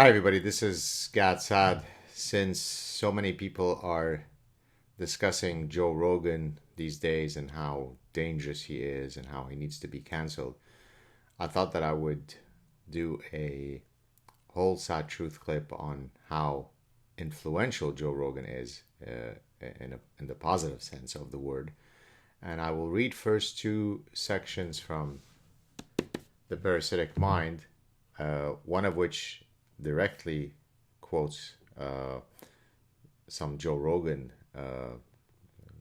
Hi, everybody. This is Saad. Since so many people are discussing Joe Rogan these days and how dangerous he is and how he needs to be canceled, I thought that I would do a whole sad truth clip on how influential Joe Rogan is in the positive sense of the word. And I will read first two sections from The Parasitic Mind, one of which directly quotes some Joe Rogan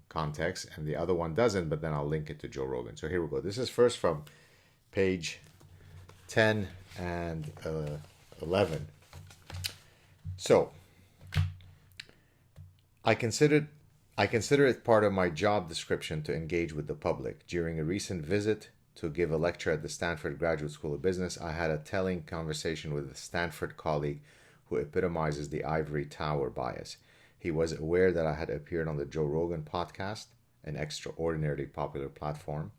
context, and the other one doesn't, but then I'll link it to Joe Rogan. So here we go. This is first from page 10 and 11. So, I considered I consider it part of my job description to engage with the public. During a recent visit to give a lecture at the Stanford Graduate School of Business, I had a telling conversation with a Stanford colleague who epitomizes the ivory tower bias. He was aware that I had appeared on the Joe Rogan podcast, an extraordinarily popular platform,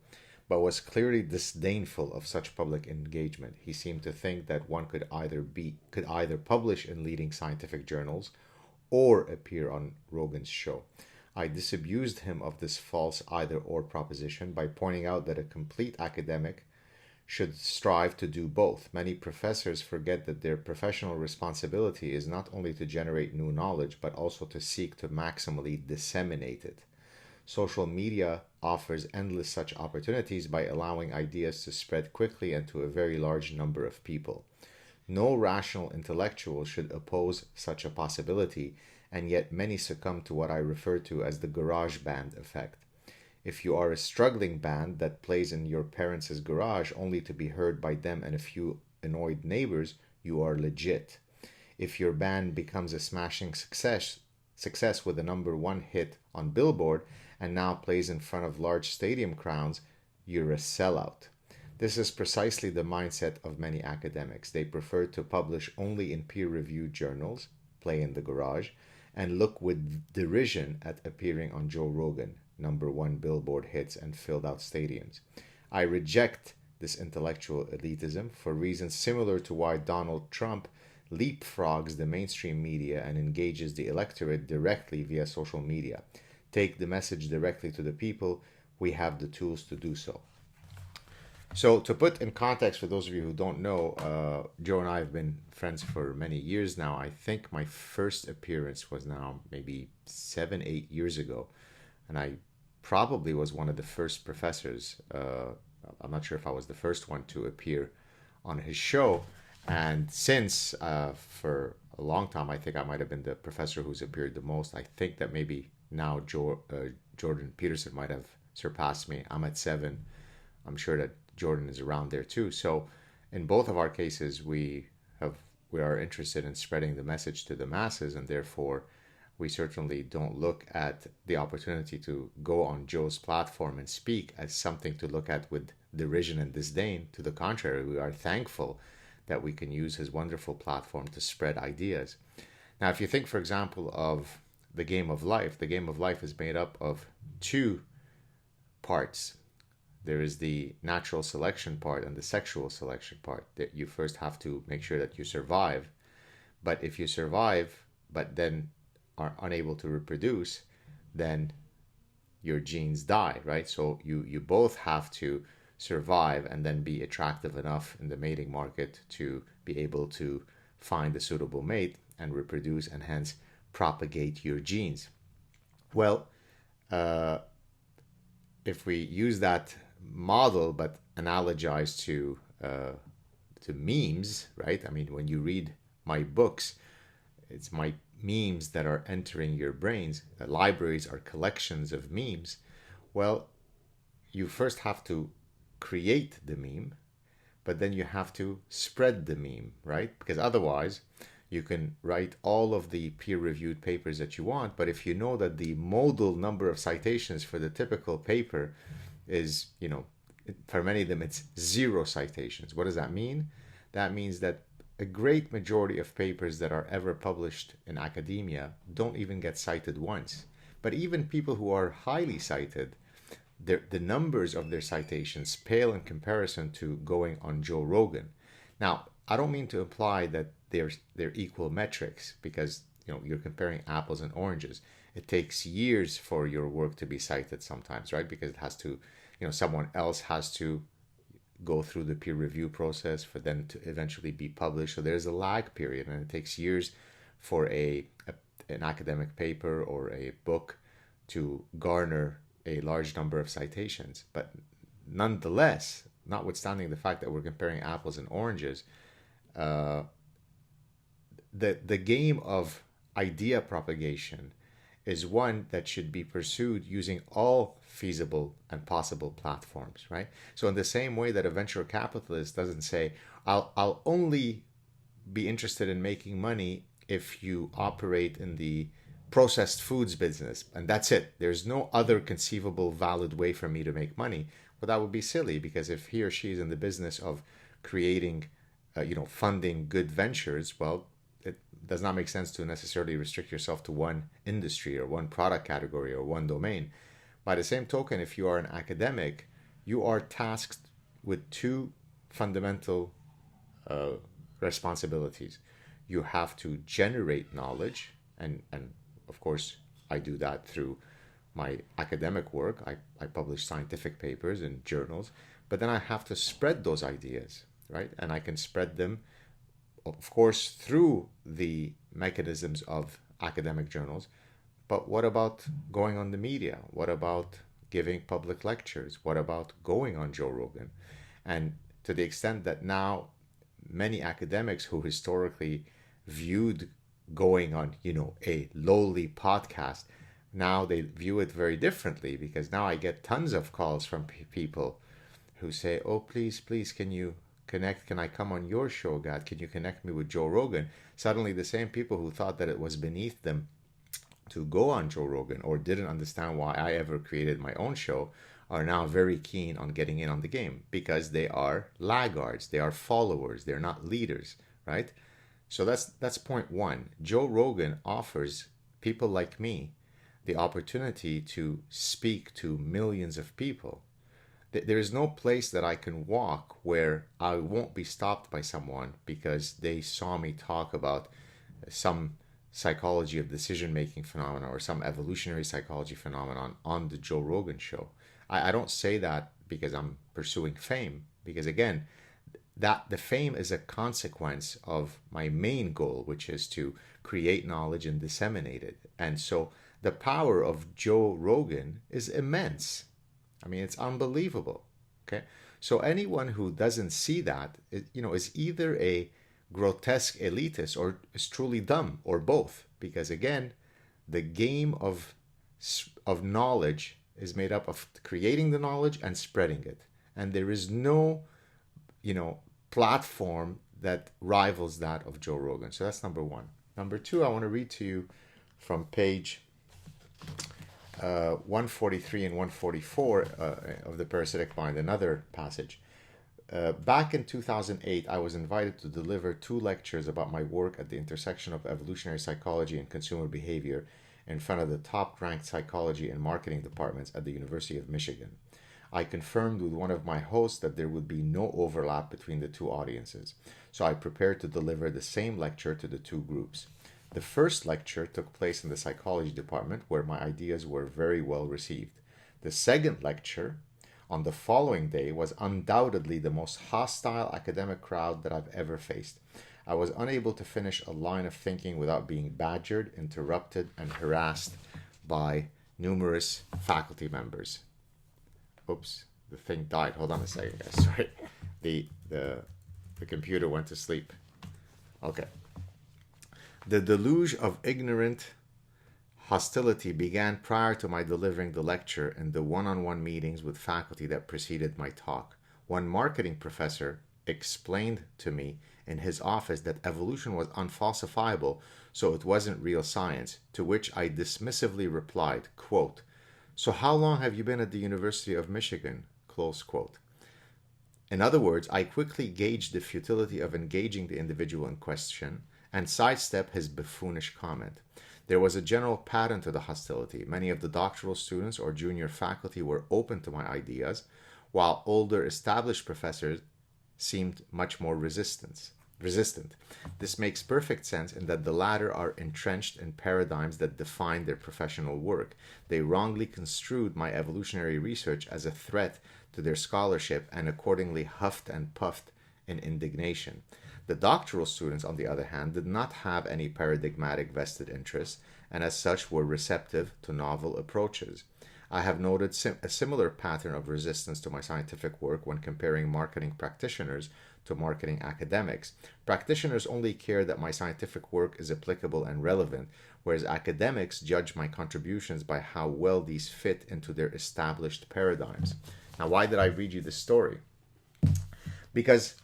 but was clearly disdainful of such public engagement. He seemed to think that one could either publish in leading scientific journals or appear on Rogan's show. I disabused him of this false either or proposition by pointing out that a complete academic should strive to do both. Many professors forget that their professional responsibility is not only to generate new knowledge, but also to seek to maximally disseminate it. Social media offers endless such opportunities by allowing ideas to spread quickly and to a very large number of people. No rational intellectual should oppose such a possibility, and yet many succumb to what I refer to as the garage band effect. If you are a struggling band that plays in your parents' garage only to be heard by them and a few annoyed neighbors, you are legit. If your band becomes a smashing success with a number one hit on Billboard and now plays in front of large stadium crowds, you're a sellout. This is precisely the mindset of many academics. They prefer to publish only in peer-reviewed journals, play in the garage, and look with derision at appearing on Joe Rogan, number one Billboard hits and filled out stadiums. I reject this intellectual elitism for reasons similar to why Donald Trump leapfrogs the mainstream media and engages the electorate directly via social media. Take the message directly to the people. We have the tools to do so. So, to put in context for those of you who don't know, Joe and I have been friends for many years now. I think my first appearance was now maybe 7, 8 years ago. And I probably was one of the first professors. I'm not sure if I was the first one to appear on his show. And since, for a long time, I think I might have been the professor who's appeared the most. I think that maybe now Jordan Peterson might have surpassed me. I'm at 7. I'm sure that Jordan is around there too. So in both of our cases, we are interested in spreading the message to the masses, and therefore we certainly don't look at the opportunity to go on Joe's platform and speak as something to look at with derision and disdain. To the contrary, we are thankful that we can use his wonderful platform to spread ideas. Now, if you think, for example, of the game of life is made up of two parts. There is the natural selection part and the sexual selection part. That you first have to make sure that you survive. But if you survive, but then are unable to reproduce, then your genes die, right? So you both have to survive and then be attractive enough in the mating market to be able to find a suitable mate and reproduce and hence propagate your genes. Well, if we use that model but analogize to memes, right? I mean, when you read my books, it's my memes that are entering your brains. The libraries are collections of memes. Well, you first have to create the meme, but then you have to spread the meme, right? Because otherwise, you can write all of the peer-reviewed papers that you want, but if you know that the modal number of citations for the typical paper is, for many of them, it's 0 citations. What does that mean? That means that a great majority of papers that are ever published in academia don't even get cited once. But even people who are highly cited, the numbers of their citations pale in comparison to going on Joe Rogan. Now, I don't mean to imply that they're equal metrics, because you're comparing apples and oranges. It takes years for your work to be cited sometimes, right? Because it has to, someone else has to go through the peer review process for them to eventually be published. So there's a lag period, and it takes years for an academic paper or a book to garner a large number of citations. But nonetheless, notwithstanding the fact that we're comparing apples and oranges, the game of idea propagation is one that should be pursued using all feasible and possible platforms, right? So in the same way that a venture capitalist doesn't say, I'll only be interested in making money if you operate in the processed foods business, and that's it. There's no other conceivable valid way for me to make money. Well, that would be silly, because if he or she is in the business of creating, funding good ventures, well, it does not make sense to necessarily restrict yourself to one industry or one product category or one domain. By the same token, if you are an academic, you are tasked with two fundamental responsibilities. You have to generate knowledge, and of course, I do that through my academic work. I publish scientific papers in journals, but then I have to spread those ideas, right? And I can spread them, of course, through the mechanisms of academic journals. But what about going on the media? What about giving public lectures? What about going on Joe Rogan? And to the extent that now many academics who historically viewed going on, a lowly podcast, now they view it very differently, because now I get tons of calls from people who say, oh, please, can you connect? Can I come on your show, God? Can you connect me with Joe Rogan? Suddenly the same people who thought that it was beneath them to go on Joe Rogan, or didn't understand why I ever created my own show, are now very keen on getting in on the game, because they are laggards, they are followers, they're not leaders, right? So that's point one. Joe Rogan offers people like me the opportunity to speak to millions of people. There is no place that I can walk where I won't be stopped by someone because they saw me talk about some psychology of decision-making phenomena or some evolutionary psychology phenomenon on the Joe Rogan show. I don't say that because I'm pursuing fame, because again, that the fame is a consequence of my main goal, which is to create knowledge and disseminate it. And so the power of Joe Rogan is immense. I mean, it's unbelievable. Okay, so anyone who doesn't see that, is either a grotesque elitist or is truly dumb, or both. Because again, the game of knowledge is made up of creating the knowledge and spreading it, and there is no, platform that rivals that of Joe Rogan. So that's number one. Number two, I want to read to you from page 143 and 144 of the Parasitic Mind, another passage. Back in 2008, I was invited to deliver 2 lectures about my work at the intersection of evolutionary psychology and consumer behavior in front of the top-ranked psychology and marketing departments at the University of Michigan. I confirmed with one of my hosts that there would be no overlap between the 2 audiences, so I prepared to deliver the same lecture to the 2 groups. The first lecture took place in the psychology department, where my ideas were very well received. The second lecture, on the following day, was undoubtedly the most hostile academic crowd that I've ever faced. I was unable to finish a line of thinking without being badgered, interrupted, and harassed by numerous faculty members. Oops, the thing died. Hold on a second, guys. Sorry. The computer went to sleep. Okay. The deluge of ignorant hostility began prior to my delivering the lecture in the one-on-one meetings with faculty that preceded my talk. One marketing professor explained to me in his office that evolution was unfalsifiable, so it wasn't real science, to which I dismissively replied, quote, "So how long have you been at the University of Michigan?" Close quote. In other words, I quickly gauged the futility of engaging the individual in question and sidestep his buffoonish comment. There was a general pattern to the hostility. Many of the doctoral students or junior faculty were open to my ideas, while older established professors seemed much more resistant. resistant. This makes perfect sense in that the latter are entrenched in paradigms that define their professional work. They wrongly construed my evolutionary research as a threat to their scholarship and accordingly huffed and puffed in indignation. The doctoral students, on the other hand, did not have any paradigmatic vested interest and as such were receptive to novel approaches. I have noted a similar pattern of resistance to my scientific work when comparing marketing practitioners to marketing academics. Practitioners only care that my scientific work is applicable and relevant, whereas academics judge my contributions by how well these fit into their established paradigms. Now, why did I read you this story? Because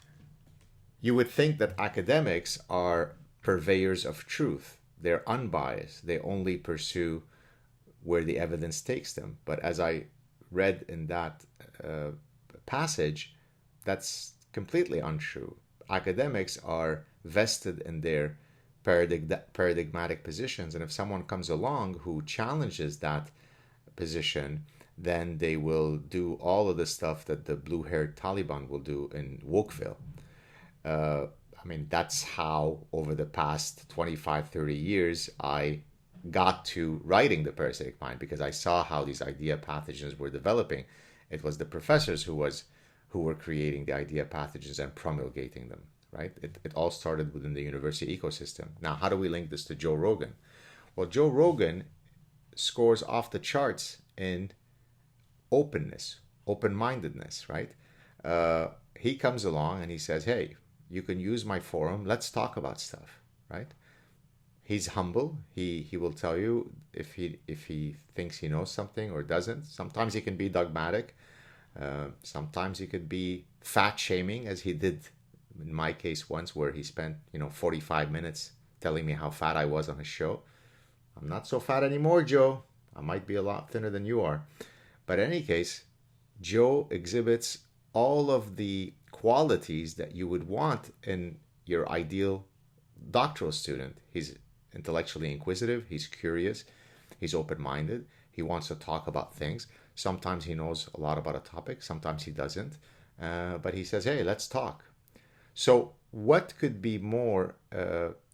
you would think that academics are purveyors of truth. They're unbiased. They only pursue where the evidence takes them. But as I read in that passage, that's completely untrue. Academics are vested in their paradigmatic positions, and if someone comes along who challenges that position, then they will do all of the stuff that the blue-haired Taliban will do in Wokeville. I mean, that's how over the past 25, 30 years, I got to writing The Parasitic Mind, because I saw how these idea pathogens were developing. It was the professors who were creating the idea pathogens and promulgating them, right? It all started within the university ecosystem. Now, how do we link this to Joe Rogan? Well, Joe Rogan scores off the charts in openness, open-mindedness, right? He comes along and he says, hey, you can use my forum. Let's talk about stuff, right? He's humble. He will tell you if he thinks he knows something or doesn't. Sometimes he can be dogmatic. Sometimes he could be fat shaming, as he did in my case once, where he spent 45 minutes telling me how fat I was on his show. I'm not so fat anymore, Joe. I might be a lot thinner than you are. But in any case, Joe exhibits all of the qualities that you would want in your ideal doctoral student. He's intellectually inquisitive, he's curious, he's open-minded, he wants to talk about things. Sometimes he knows a lot about a topic, sometimes he doesn't, but he says, hey, let's talk. So what could be more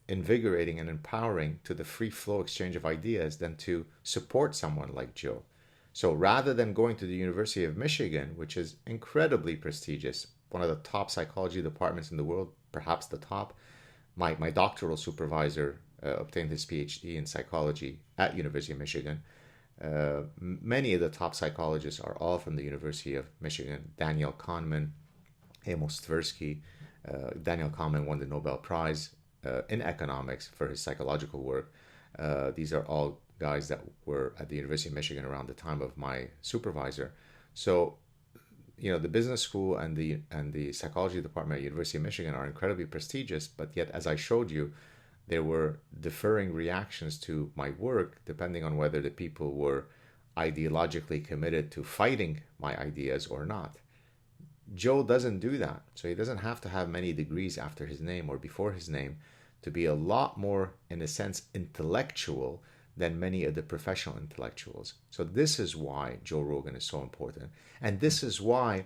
invigorating and empowering to the free flow exchange of ideas than to support someone like Joe? So rather than going to the University of Michigan, which is incredibly prestigious, one of the top psychology departments in the world, perhaps the top, my doctoral supervisor obtained his PhD in psychology at University of Michigan. Many of the top psychologists are all from the University of Michigan. Daniel Kahneman, Amos Tversky. Daniel Kahneman won the Nobel Prize in economics for his psychological work. These are all guys that were at the University of Michigan around the time of my supervisor. So, the business school and the psychology department at University of Michigan are incredibly prestigious, but yet, as I showed you, there were differing reactions to my work depending on whether the people were ideologically committed to fighting my ideas or not. Joe doesn't do that, so he doesn't have to have many degrees after his name or before his name to be a lot more, in a sense, intellectual than many of the professional intellectuals. So this is why Joe Rogan is so important. And this is why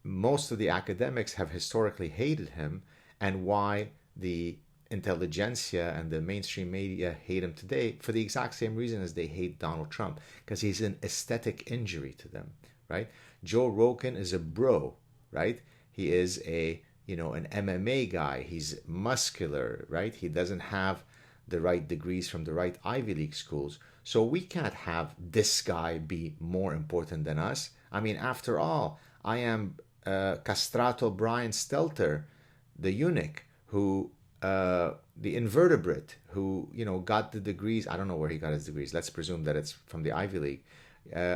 most of the academics have historically hated him, and why the intelligentsia and the mainstream media hate him today for the exact same reason as they hate Donald Trump, because he's an aesthetic injury to them, right? Joe Rogan is a bro, right? He is an MMA guy. He's muscular, right? He doesn't have the right degrees from the right Ivy League schools. So we can't have this guy be more important than us. I mean, after all, I am Castrato Brian Stelter, the eunuch, who the invertebrate, who got the degrees. I don't know where he got his degrees. Let's presume that it's from the Ivy League.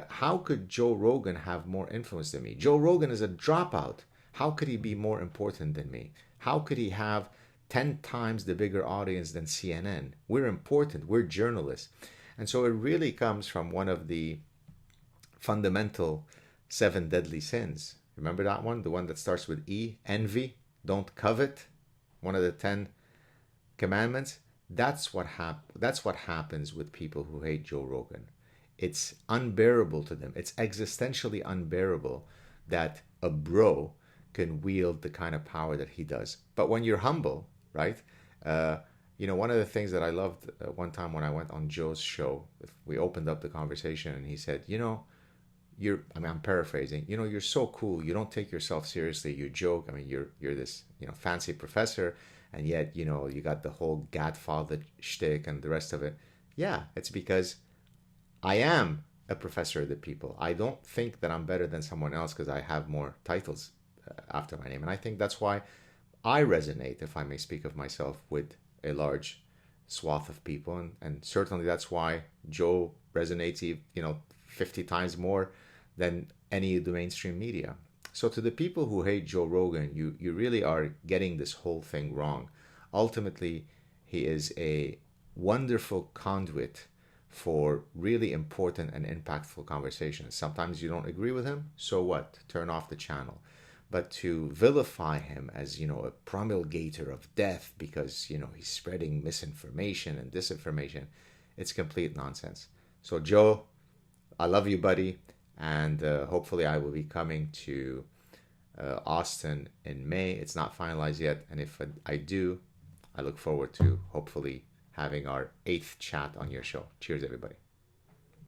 How could Joe Rogan have more influence than me? Joe Rogan is a dropout. How could he be more important than me? How could he have 10 times the bigger audience than CNN? We're important. We're journalists. And so it really comes from one of the fundamental 7 deadly sins. Remember that one? The one that starts with E, envy, don't covet, one of the 10 commandments. That's what happens with people who hate Joe Rogan. It's unbearable to them. It's existentially unbearable that a bro can wield the kind of power that he does. But when you're humble, right? Uh, one of the things that I loved one time when I went on Joe's show, we opened up the conversation and he said, I'm paraphrasing, you're so cool. You don't take yourself seriously. You joke. I mean, you're this, fancy professor, and yet, you got the whole Godfather shtick and the rest of it. Yeah, it's because I am a professor of the people. I don't think that I'm better than someone else because I have more titles after my name. And I think that's why I resonate, if I may speak of myself, with a large swath of people. And certainly that's why Joe resonates, 50 times more than any of the mainstream media. So to the people who hate Joe Rogan, you really are getting this whole thing wrong. Ultimately, he is a wonderful conduit for really important and impactful conversations. Sometimes you don't agree with him, so what? Turn off the channel. But to vilify him as, a promulgator of death because, he's spreading misinformation and disinformation, it's complete nonsense. So Joe, I love you, buddy. And hopefully I will be coming to Austin in May. It's not finalized yet. And if I do, I look forward to hopefully having our 8th chat on your show. Cheers, everybody.